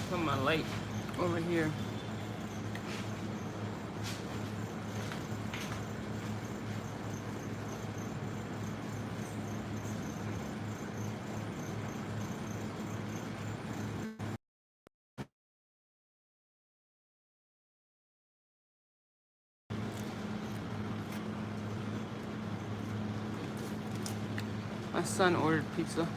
Put my light over here. My son ordered pizza.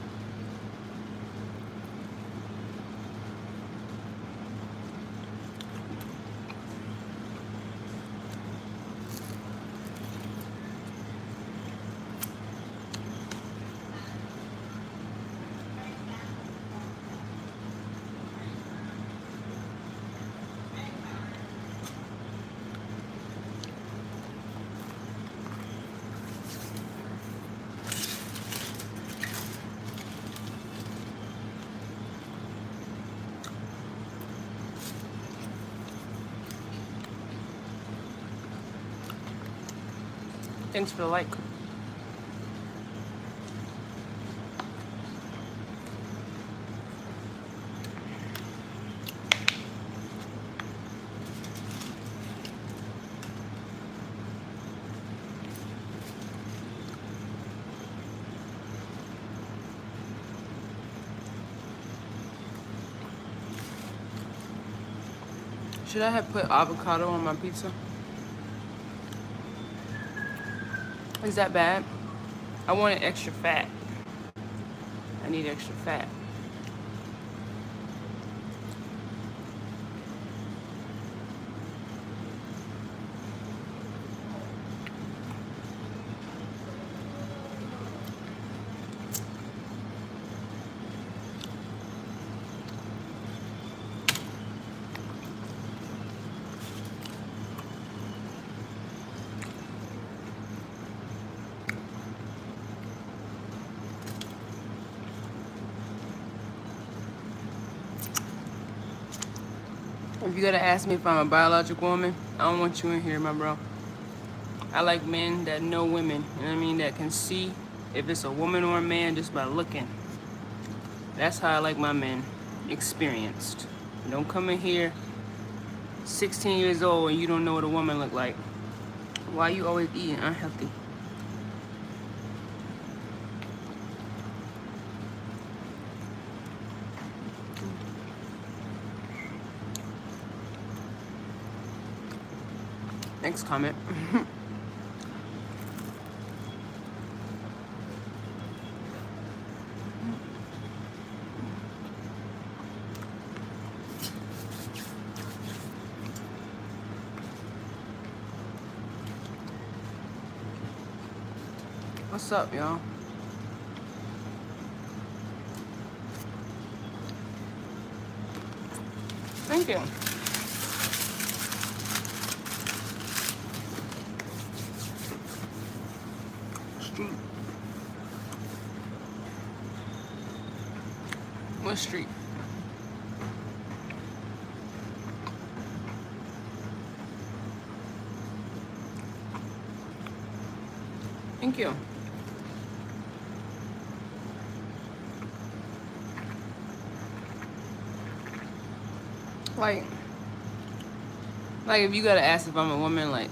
Thanks for the like. Should I have put avocado on my pizza? Is that bad? I wanted extra fat. I need extra fat. If you gotta ask me if I'm a biological woman, I don't want you in here, my bro. I like men that know women, you know what I mean? That can see if it's a woman or a man just by looking. That's how I like my men, experienced. Don't come in here 16 years old and you don't know what a woman look like. Why you always eating unhealthy? Next comment. What's up, y'all? Thank you. Street. What street? Thank you. Like if you gotta ask if I'm a woman, like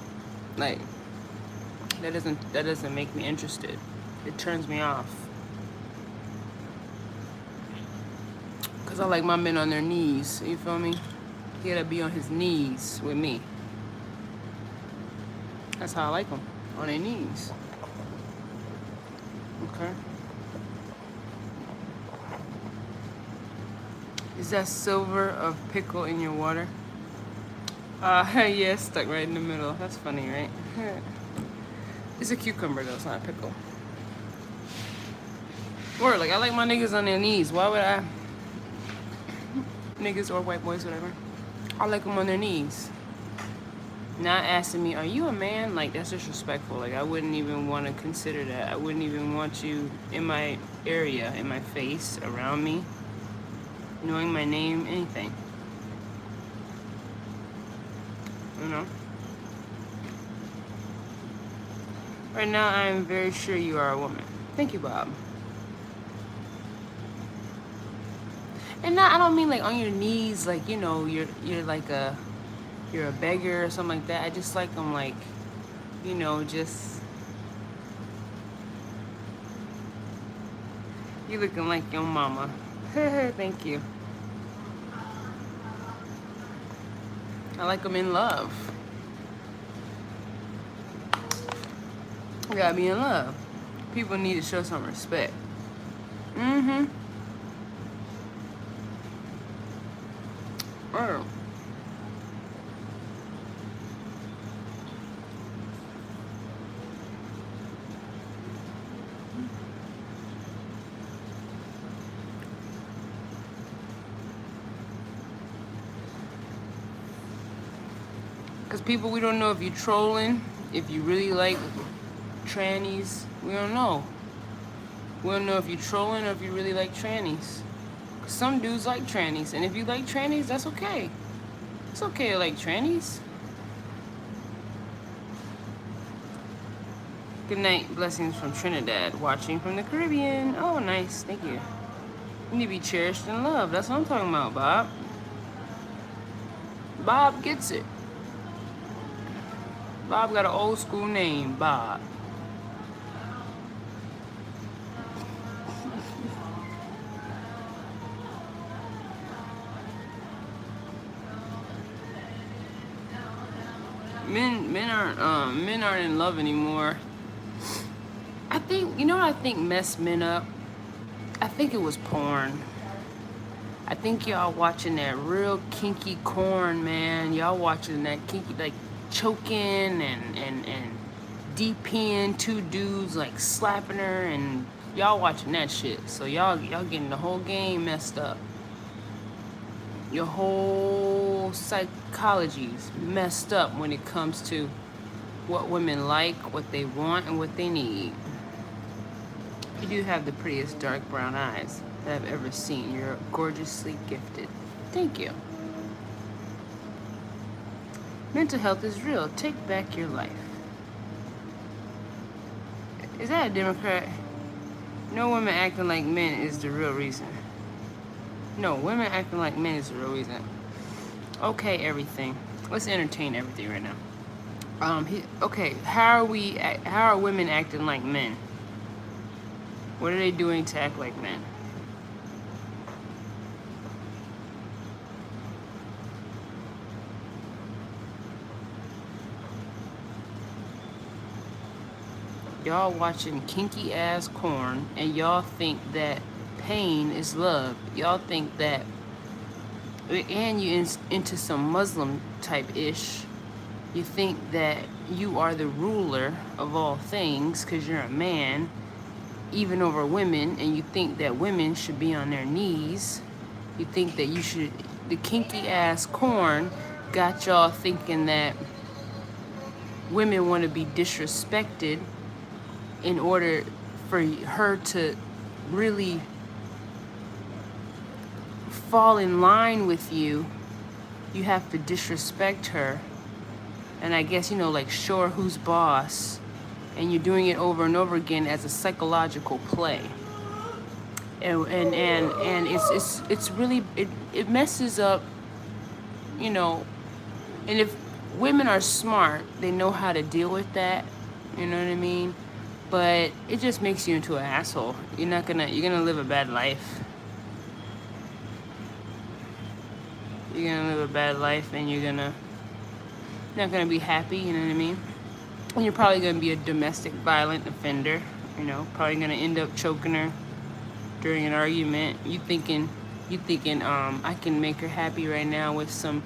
that doesn't make me interested. It turns me off. Cause I like my men on their knees. You feel me? He gotta be on his knees with me. That's how I like them, on their knees. Okay. Is that silver of pickle in your water? Yeah, it's stuck right in the middle. That's funny, right? It's a cucumber though, it's not a pickle. Or like I like my niggas on their knees. Why would I? Niggas or white boys, whatever. I like them on their knees. Not asking me, are you a man? Like that's disrespectful. Like I wouldn't even want to consider that. I wouldn't even want you in my area, in my face, around me, knowing my name, anything. You know? Right now, I am very sure you are a woman. Thank you, Bob. And not, I don't mean like on your knees, like, you know, you're like you're a beggar or something like that. I just like them like, you know, just, you looking like your mama. Thank you. I like them in love. You gotta be in love. People need to show some respect. Mm-hmm. Oh. Because people, we don't know if you're trolling, if you really like trannies. We don't know. We don't know if you're trolling or if you really like trannies. Some dudes like trannies, and if you like trannies, that's okay. It's okay to like trannies. Good night. Blessings from Trinidad. Watching from the Caribbean. Oh, nice. Thank you. You need to be cherished and loved. That's what I'm talking about, Bob. Bob gets it. Bob got an old school name, Bob. Men aren't in love anymore. I think, you know what I think messed men up? I think it was porn. I think y'all watching that real kinky corn, man. Y'all watching that kinky, like choking and DPing two dudes, like slapping her, and y'all watching that shit. So y'all getting the whole game messed up. Your whole psychology's messed up when it comes to what women like, what they want, and what they need. You do have the prettiest dark brown eyes that I've ever seen. You're gorgeously gifted. Thank you. Mental health is real. Take back your life. Is that a Democrat? No women acting like men is the real reason. No, women acting like men is the real reason. Okay, everything. Let's entertain everything right now. Okay, how are women acting like men? What are they doing to act like men? Y'all watching kinky ass corn, and y'all think that pain is love. Y'all think that, and you into some Muslim type ish. You think that you are the ruler of all things because you're a man, even over women, and you think that women should be on their knees. You think that you should, the kinky ass corn got y'all thinking that women want to be disrespected in order for her to really fall in line with you. You have to disrespect her. And I guess, you know, like show her who's boss. And you're doing it over and over again as a psychological play. And it's really, it messes up, you know. And if women are smart, they know how to deal with that. You know what I mean? But it just makes you into an asshole. You're gonna live a bad life. You're gonna live a bad life, and you're not gonna be happy, you know what I mean? And you're probably gonna be a domestic violent offender, you know, probably gonna end up choking her during an argument. You thinking, I can make her happy right now with some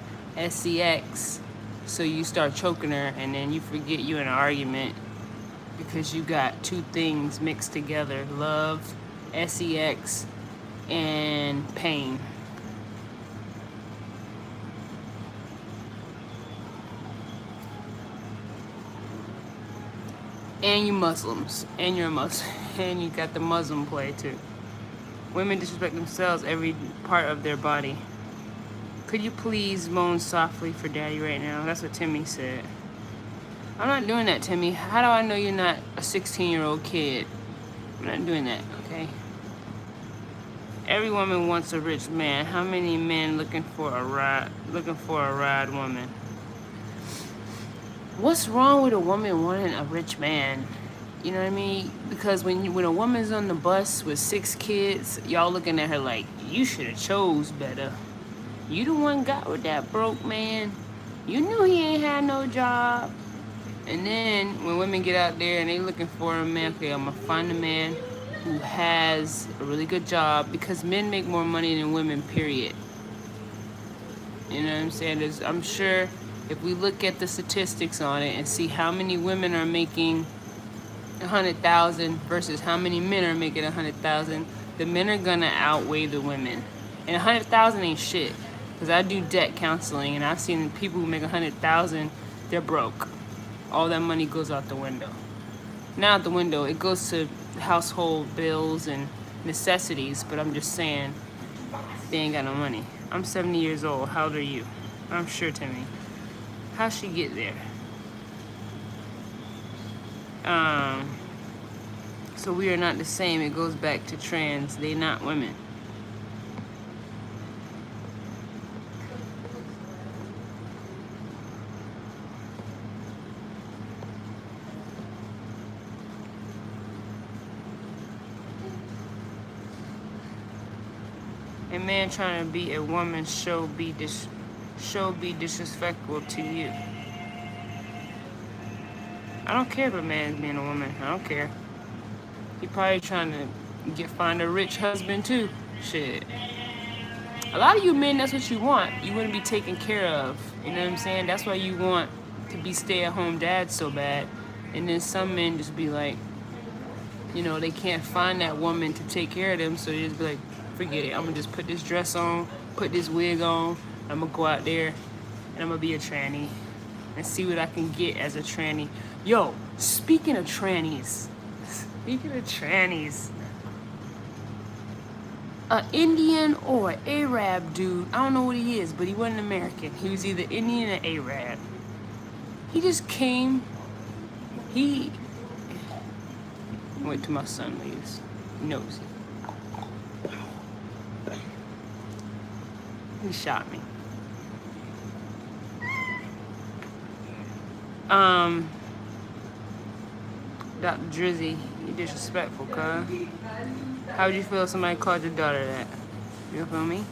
sex. So you start choking her, and then you forget you in an argument because you got two things mixed together: love, sex, and pain. And you Muslims, and you're a Muslim, and you got the Muslim play too. Women disrespect themselves every part of their body. Could you please moan softly for daddy right now? That's what Timmy said. I'm not doing that, Timmy. How do I know you're not a 16-year-old kid? I'm not doing that, okay? Every woman wants a rich man. How many men looking for a ride woman? What's wrong with a woman wanting a rich man? You know what I mean? Because when a woman's on the bus with 6 kids, y'all looking at her like, you should have chose better. You the one got with that broke man. You knew he ain't had no job. And then when women get out there and they looking for a man, okay, I'm gonna find a man who has a really good job, because men make more money than women, period. You know what I'm saying? I'm sure if we look at the statistics on it and see how many women are making 100,000 versus how many men are making 100,000, the men are gonna outweigh the women. And 100,000 ain't shit, because I do debt counseling and I've seen people who make 100,000, they're broke. All that money goes out the window. Not out the window, it goes to household bills and necessities, but I'm just saying, they ain't got no money. I'm 70 years old. How old are you? I'm sure, Timmy. How'd she get there? So we are not the same. It goes back to trans. They not women. A man trying to be a woman show be disrespectful to you. I don't care if a man's being a woman. I don't care. He probably trying to find a rich husband too. Shit. A lot of you men, that's what you want. You want to be taken care of. You know what I'm saying? That's why you want to be stay-at-home dads so bad. And then some men just be like, you know, they can't find that woman to take care of them, so they just be like, forget it. I'm gonna just put this dress on, put this wig on. I'm gonna go out there and I'm gonna be a tranny and see what I can get as a tranny. Yo, speaking of trannies, an Indian or Arab dude, I don't know what he is, but he wasn't American. He was either Indian or Arab. He just came, wait till my son leaves. He knows it. He shot me. Dr. Drizzy, you disrespectful, cuz. How would you feel if somebody called your daughter that? You feel me?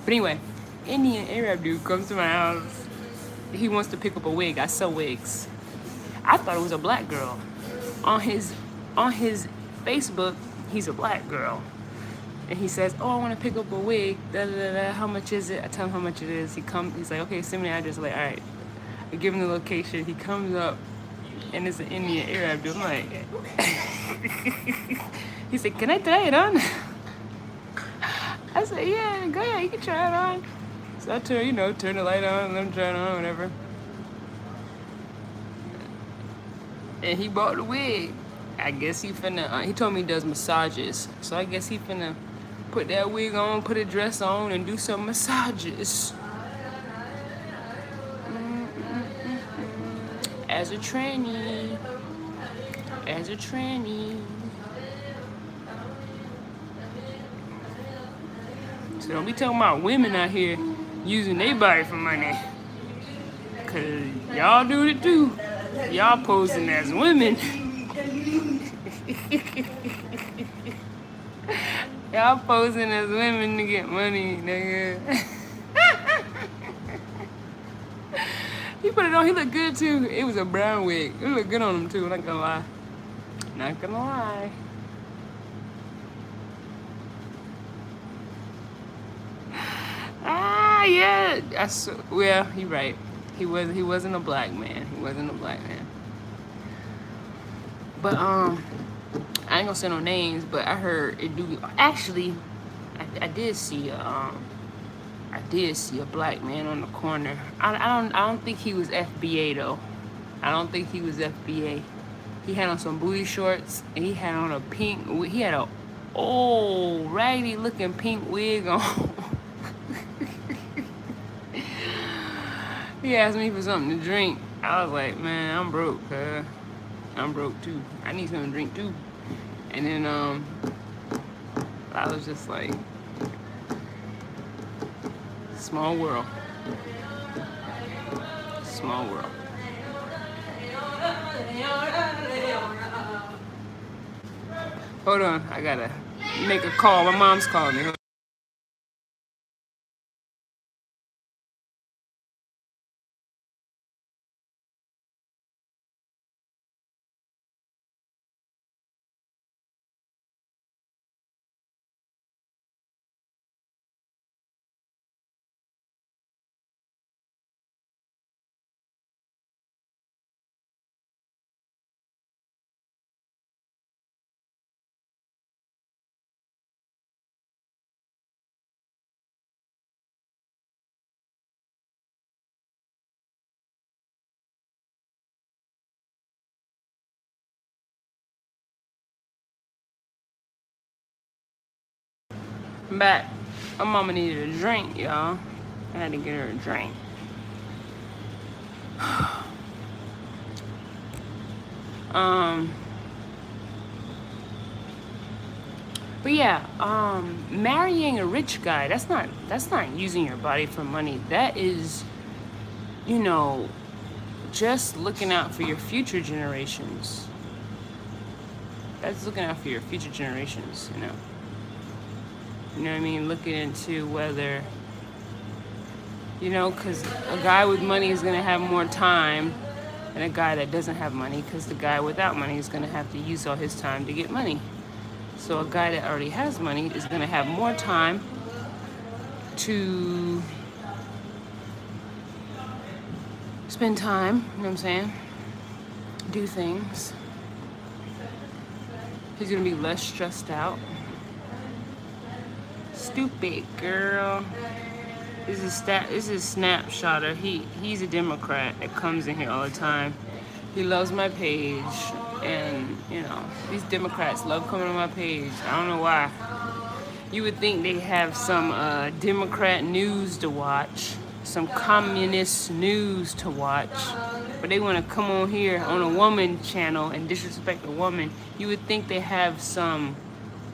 But anyway, Indian Arab dude comes to my house. He wants to pick up a wig. I sell wigs. I thought it was a black girl. On his Facebook, he's a black girl. And he says, oh, I want to pick up a wig. Da, da, da, da. How much is it? I tell him how much it is. He's like, okay, send me the address. I'm like, all right. I give him the location. He comes up, and it's an Indian Arab dude. I'm like, he said, can I try it on? I said, yeah, go ahead. You can try it on. So I turn the light on, let him try it on, whatever. And he bought the wig. I guess he finna, he told me he does massages. So I guess he finna put that wig on, put a dress on, and do some massages. As a tranny. So don't be talking about women out here using their body for money. Cause y'all do it too. Y'all posing as women. Y'all posing as women to get money, nigga. He put it on, he looked good too. It was a brown wig. It looked good on him too, not gonna lie. Not gonna lie. Yeah. Well, you're right. He wasn't a black man. But I ain't gonna say no names, but I heard it do. Actually, I did see a black man on the corner. I don't think he was FBA though. I don't think he was FBA. He had on some booty shorts and he had on he had a old raggedy looking pink wig on. He asked me for something to drink. I was like, man, I'm broke, cuz. I'm broke too. I need something to drink too. And then I was just like, small world. Small world. Hold on, I gotta make a call. My mom's calling me. I'm back. My mama needed a drink, y'all. I had to get her a drink. But yeah, marrying a rich guy, that's not using your body for money. That is, you know, just looking out for your future generations. That's looking out for your future generations, you know. You know what I mean? Looking into whether, you know, because a guy with money is going to have more time than a guy that doesn't have money, because the guy without money is going to have to use all his time to get money. So a guy that already has money is going to have more time to spend time, you know what I'm saying? Do things. He's going to be less stressed out. Stupid girl. This is Snapshotter. He's a Democrat that comes in here all the time. He loves my page, and you know, these Democrats love coming on my page. I don't know why. You would think they have some Democrat news to watch, some communist news to watch, but they want to come on here on a woman channel and disrespect a woman. You would think they have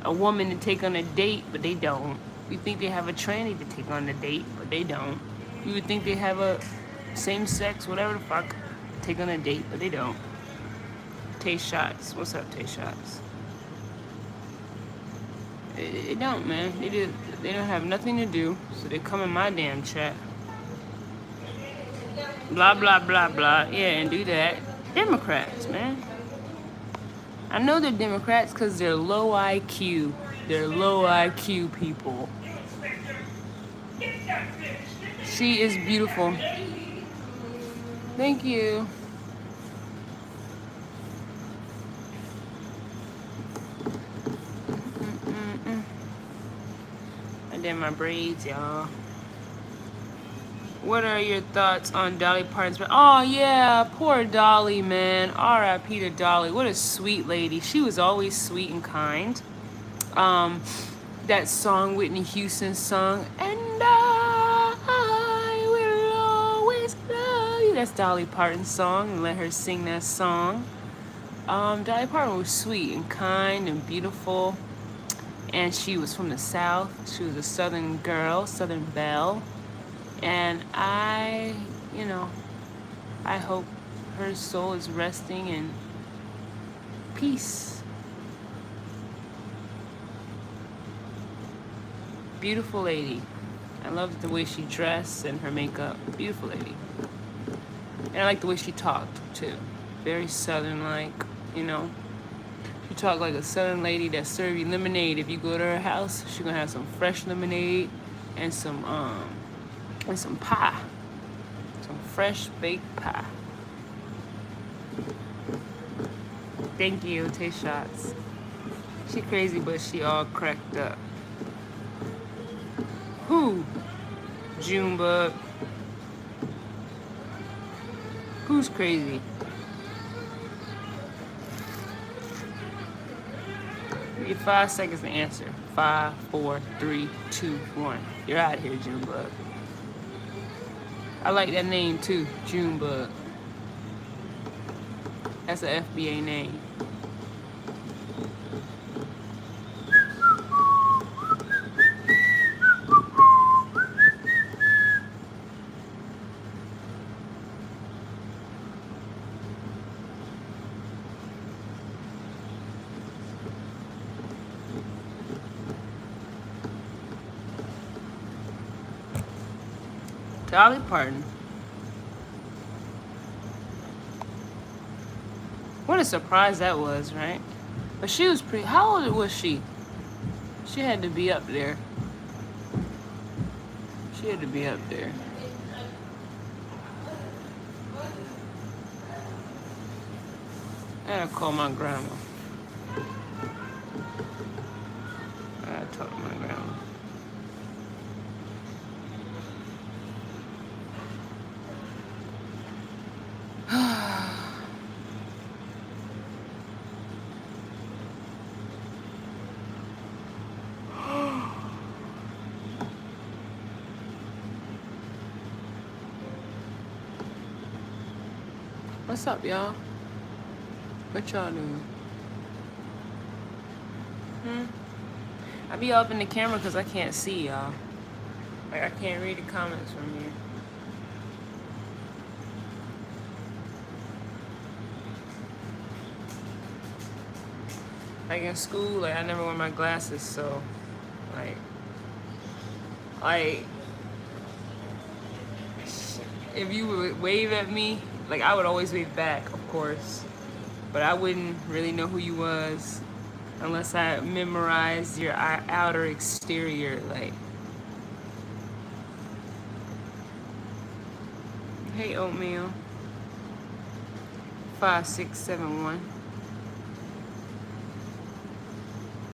a woman to take on a date, but they don't. You think they have a tranny to take on a date, but they don't. You would think they have a same-sex, whatever the fuck, take on a date, but they don't. Taste shots. What's up, taste shots? They don't, man. They don't have nothing to do, so they come in my damn chat. Blah, blah, blah, blah. Yeah, and do that. Democrats, man. I know they're Democrats because they're low IQ. They're low IQ people. She is beautiful. Thank you. I did my braids, y'all. What are your thoughts on Dolly Parton's? Oh yeah, poor Dolly, man. R.I.P. to Dolly. What a sweet lady. She was always sweet and kind. That song Whitney Houston sung, and I will always love you. That's Dolly Parton's song, and let her sing that song. Dolly Parton was sweet and kind and beautiful, and she was from the South. She was a Southern girl, Southern belle, and I hope her soul is resting in peace. Beautiful lady. I loved the way she dressed and her makeup. Beautiful lady. And I like the way she talked too. Very Southern-like, you know. She talked like a Southern lady that serve you lemonade. If you go to her house, she's gonna have some fresh lemonade and some pie. Some fresh baked pie. Thank you, taste shots. She crazy, but she all cracked up. Who? Junebug. Who's crazy? Give you 5 seconds to answer. 5, 4, 3, 2, 1. You're out of here, Junebug. I like that name too, Junebug. That's an FBA name. Dolly Parton. What a surprise that was, right? But she was pretty. How old was she? She had to be up there. She had to be up there. I gotta call my grandma. I gotta talk to my grandma. What's up, y'all? What y'all doing? I be up in the camera because I can't see y'all. Like, I can't read the comments from here. Like in school, like I never wear my glasses, so like if you would wave at me, like I would always wave back, of course, but I wouldn't really know who you was unless I memorized your outer exterior. Like, hey, oatmeal 5671.